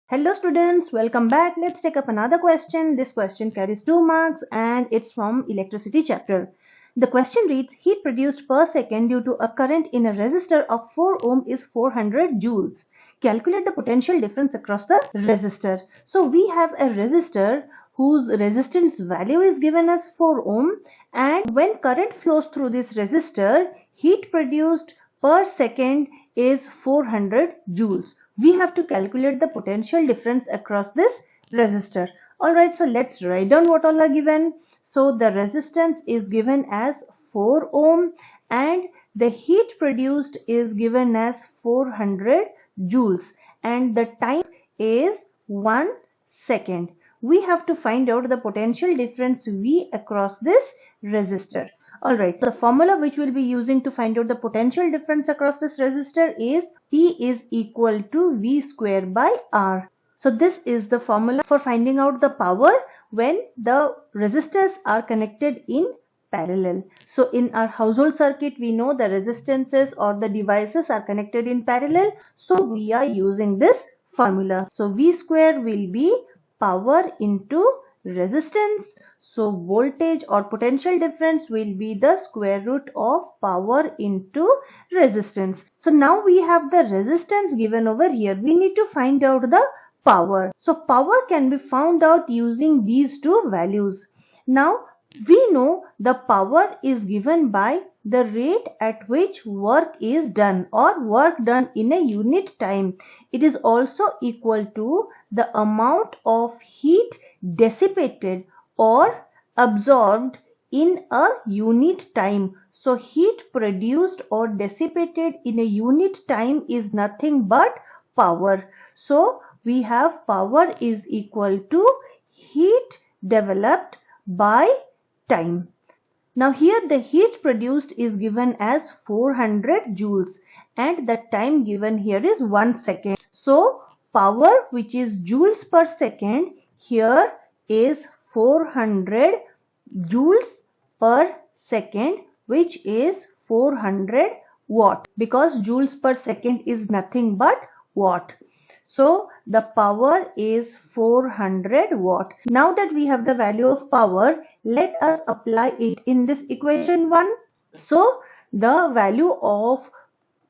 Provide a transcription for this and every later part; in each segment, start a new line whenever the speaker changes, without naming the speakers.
Hello students, welcome back. Let's take up another question. This question carries 2 marks and it's from electricity chapter. The question reads, heat produced per second due to a current in a resistor of 4 ohm is 400 joules. Calculate the potential difference across the resistor. So we have a resistor whose resistance value is given as 4 ohm, and when current flows through this resistor, heat produced per second is 400 joules. We have to calculate the potential difference across this resistor. Alright, so let's write down what all are given. So the resistance is given as 4 ohm and the heat produced is given as 400 joules and the time is 1 second. We have to find out the potential difference V across this resistor. Alright, the formula which we'll be using to find out the potential difference across this resistor is P is equal to V square by R. So this is the formula for finding out the power when the resistors are connected in parallel. So in our household circuit, we know the resistances or the devices are connected in parallel. So we are using this formula. So V square will be power into resistance. So voltage or potential difference will be the square root of power into resistance. So now we have the resistance given over here. We need to find out the power. So power can be found out using these two values. Now we know the power is given by the rate at which work is done or work done in a unit time. It is also equal to the amount of heat dissipated or absorbed in a unit time. So heat produced or dissipated in a unit time is nothing but power. So we have power is equal to heat developed by time. Now here the heat produced is given as 400 joules and the time given here is 1 second. So power, which is joules per second, here is 400 joules per second, which is 400 watt, because joules per second is nothing but watt. So the power is 400 watt. Now that we have the value of power, let us apply it in this equation 1. So the value of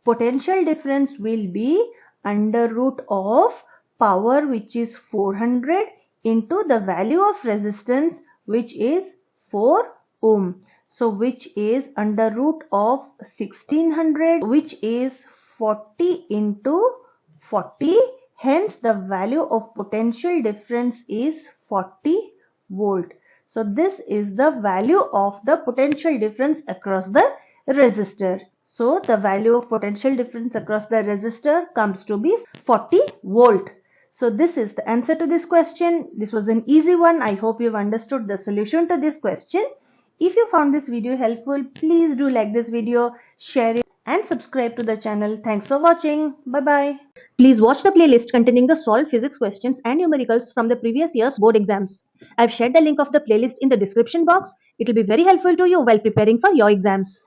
potential difference will be under root of power, which is 400, into the value of resistance, which is 4 ohm. So which is under root of 1600, which is 40 into 40. Hence the value of potential difference is 40 volt. So this is the value of the potential difference across the resistor. So the value of potential difference across the resistor comes to be 40 volt. So this is the answer to this question. This was an easy one. I hope you've understood the solution to this question. If you found this video helpful, please do like this video, share it and subscribe to the channel. Thanks for watching. Bye-bye. Please watch the playlist containing the solved physics questions and numericals from the previous year's board exams. I've shared the link of the playlist in the description box. It will be very helpful to you while preparing for your exams.